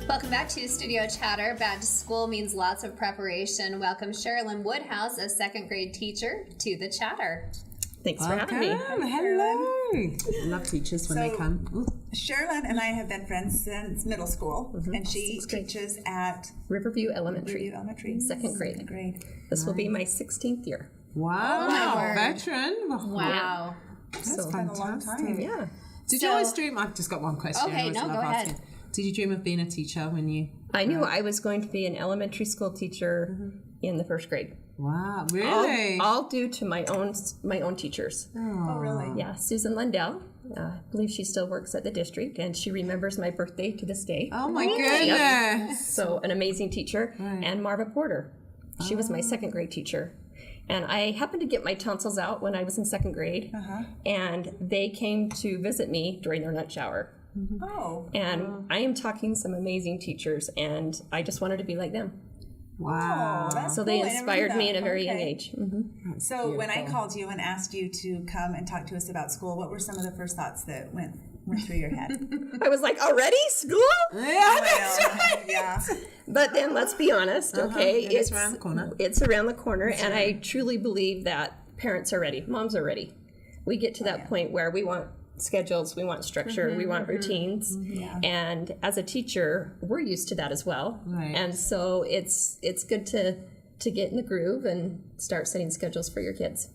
Welcome back to Studio Chatter. Back to school means lots of preparation. Welcome Sherilyn Woodhouse, a second grade teacher, to the Chatter. Thanks for having me. Hello. Love teachers when they come. Ooh. Sherilyn and I have been friends since middle school, and she teaches at Riverview Elementary. Second grade. This will be my 16th year. Wow, veteran. Wow. That's been a long time. Yeah. Did you always dream? I've just got one question. Okay, go ahead. Did you dream of being a teacher when you... I knew I was going to be an elementary school teacher in the first grade. Wow, really? All due to my own teachers. Oh, really? Yeah, Susan Lundell. I believe she still works at the district, and she remembers my birthday to this day. Oh, my goodness. So an amazing teacher. Right. And Marva Porter. She was my second grade teacher. And I happened to get my tonsils out when I was in second grade, and they came to visit me during their lunch hour. Oh. And I am talking some amazing teachers, and I just wanted to be like them. Wow. That's So they cool. I never inspired knew me that. at a very young Okay. age. So when I called you and asked you to come and talk to us about school, what were some of the first thoughts that went through your head? I was like, already? School? Yeah, that's right. Yeah. But then let's be honest, okay? It's around the corner. It's around the corner, and I truly believe that parents are ready. Moms are ready. We get to that point where we want schedules, we want structure, we want routines. And as a teacher, we're used to that as well. Right. And so it's good to get in the groove and start setting schedules for your kids.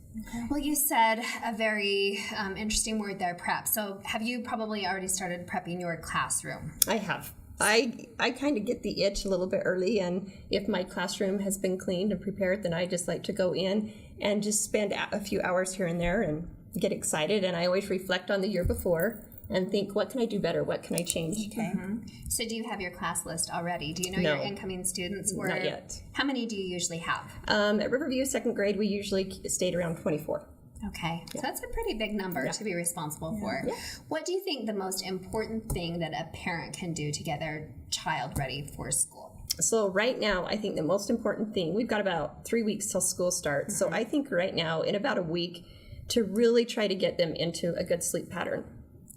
Well, you said a very interesting word there, prep. So have you probably already started prepping your classroom? I have. I kind of get the itch a little bit early, and if my classroom has been cleaned and prepared, then I just like to go in and just spend a few hours here and there and get excited. And I always reflect on the year before and think, what can I do better? What can I change? Okay. So do you have your class list already? Do you know No. your incoming students? Or Not yet. How many do you usually have? At Riverview second grade, we usually stayed around 24. Okay, so that's a pretty big number to be responsible for. What do you think the most important thing that a parent can do to get their child ready for school? So right now, I think the most important thing, we've got about 3 weeks till school starts. So I think right now, in about a week, to really try to get them into a good sleep pattern.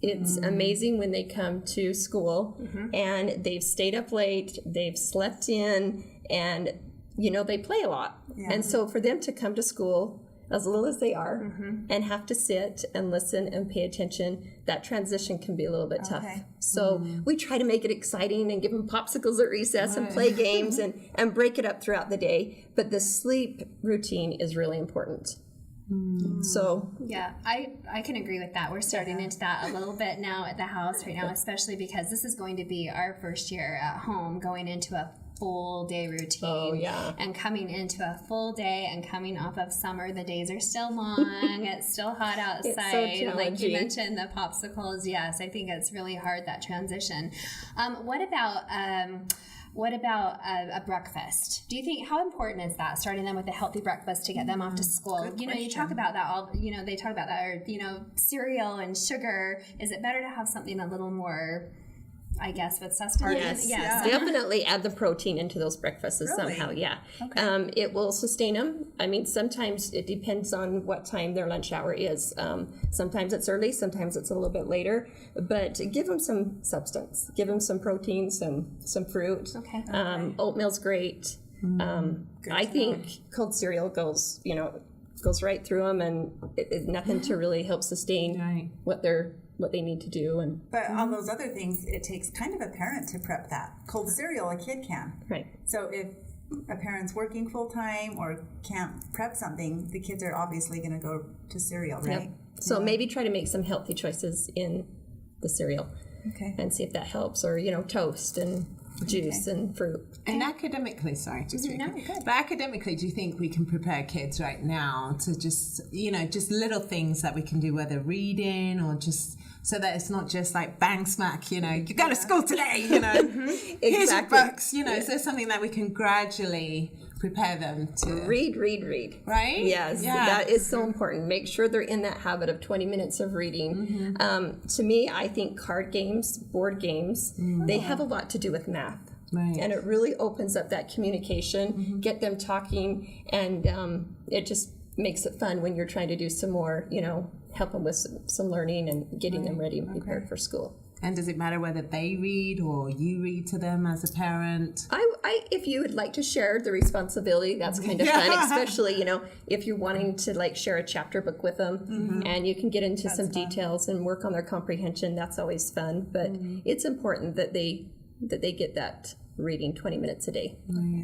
It's amazing when they come to school and they've stayed up late, they've slept in, and, they play a lot. And so for them to come to school, as little as they are, and have to sit and listen and pay attention, that transition can be a little bit tough. So we try to make it exciting and give them popsicles at recess and play games and break it up throughout the day. But the sleep routine is really important. So Yeah, I can agree with that. We're starting into that a little bit now at the house right now, especially because this is going to be our first year at home, going into a full day routine and coming into a full day and coming off of summer. The days are still long. It's still hot outside. It's so And like you challenging. mentioned, the popsicles. Yes, I think it's really hard, that transition. What about a breakfast? Do you think, how important is that, starting them with a healthy breakfast to get them off to school? You talk about that all, they talk about that, or, cereal and sugar. Is it better to have something a little more, I guess, with sustenance? Yes. Definitely add the protein into those breakfasts somehow. Yeah, it will sustain them. I mean, sometimes it depends on what time their lunch hour is. Sometimes it's early, sometimes it's a little bit later. But give them some substance. Give them some protein, some fruit. Oatmeal's great. I think cold cereal goes right through them, and it's nothing to really help sustain what they need to do. And But on those other things, it takes kind of a parent to prep that. Cold cereal, a kid can. right. So if a parent's working full-time or can't prep something, the kids are obviously going to go to cereal, right? Yep. So maybe try to make some healthy choices in the cereal. Okay. And see if that helps, or toast and juice and fruit. And academically, sorry, just really quick. good. But academically, do you think we can prepare kids right now to just little things that we can do, whether reading or just so that it's not just like bang smack, you go to school today, here's your books, is there something that we can gradually prepare them to Read. right? Yes, that is so important. Make sure they're in that habit of 20 minutes of reading. To me, I think card games, board games, they have a lot to do with math. Right. And it really opens up that communication, get them talking, and it just makes it fun when you're trying to do some more, help them with some learning and getting them ready and prepared for school. And does it matter whether they read or you read to them as a parent? If you would like to share the responsibility, that's kind of fun, especially, if you're wanting to like share a chapter book with them and you can get into some details and work on their comprehension. That's always fun, but it's important that they get that reading 20 minutes a day.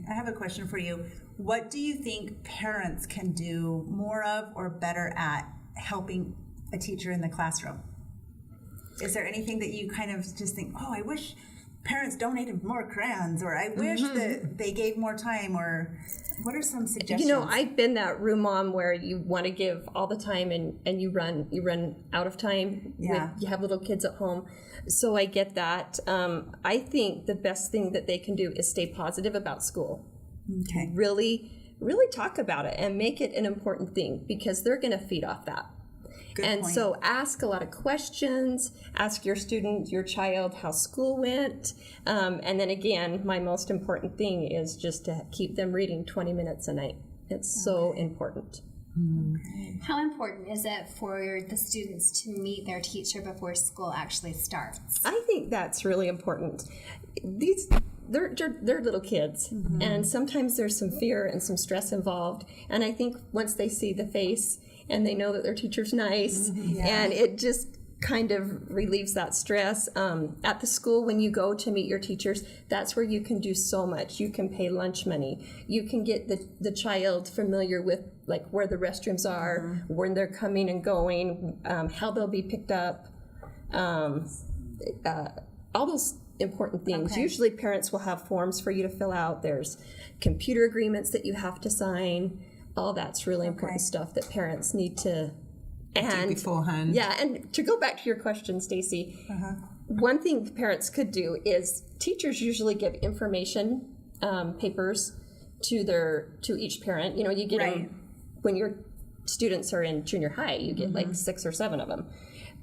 I have a question for you. What do you think parents can do more of or better at helping a teacher in the classroom? Is there anything that you kind of just think, oh, I wish parents donated more crayons, or I wish that they gave more time, or what are some suggestions? I've been that room mom where you want to give all the time and you run out of time. You have little kids at home. So I get that. I think the best thing that they can do is stay positive about school. Okay. Really talk about it and make it an important thing, because they're going to feed off that. Good point. So ask a lot of questions, ask your student, your child, how school went. And then again, my most important thing is just to keep them reading 20 minutes a night. It's so important. How important is it for the students to meet their teacher before school actually starts? I think that's really important. They're little kids, and sometimes there's some fear and some stress involved. And I think once they see the face and they know that their teacher's nice, and it just kind of relieves that stress. At the school, when you go to meet your teachers, that's where you can do so much. You can pay lunch money. You can get the child familiar with like where the restrooms are, when they're coming and going, how they'll be picked up, all those important things. Okay. Usually parents will have forms for you to fill out. There's computer agreements that you have to sign. All that's really important stuff that parents need to do beforehand. Yeah, and to go back to your question, Stacy, one thing parents could do is teachers usually give information papers to each parent. You get them when your students are in junior high. You get like 6 or 7 of them,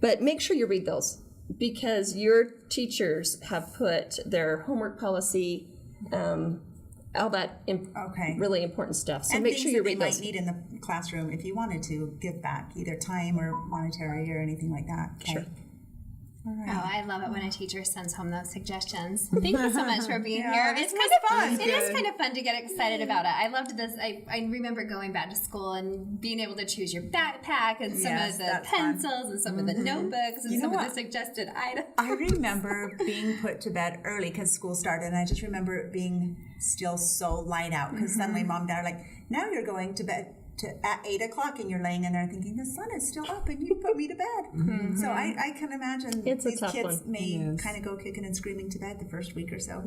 but make sure you read those, because your teachers have put their homework policy, all that really important stuff. So and make sure you read those. Might need in the classroom if you wanted to give back either time or monetary or anything like that. Okay. Sure. All right. Oh, I love it when a teacher sends home those suggestions. Thank you so much for being here. It's kind of fun. It is kind of fun to get excited about it. I loved this. I remember going back to school and being able to choose your backpack and some of the pencils and some of the notebooks and some of the suggested items. I remember being put to bed early because school started, and I just remember it being still so light out, because suddenly mom and dad are like, now you're going to bed at 8 o'clock, and you're laying in there thinking the sun is still up and you put me to bed. So I can imagine It's these a tough kids one. may kind of go kicking and screaming to bed the first week or so.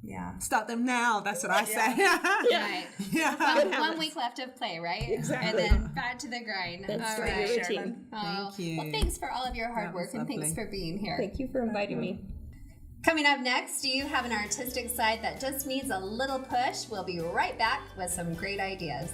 Yeah. Start them now. That's what I say. Right. One week left of play, right? Exactly. And then back to the grind. That's All your right. routine. Thank you. Well, thanks for all of your hard work, and thanks for being here. Thank you for inviting me. Coming up next, do you have an artistic side that just needs a little push? We'll be right back with some great ideas.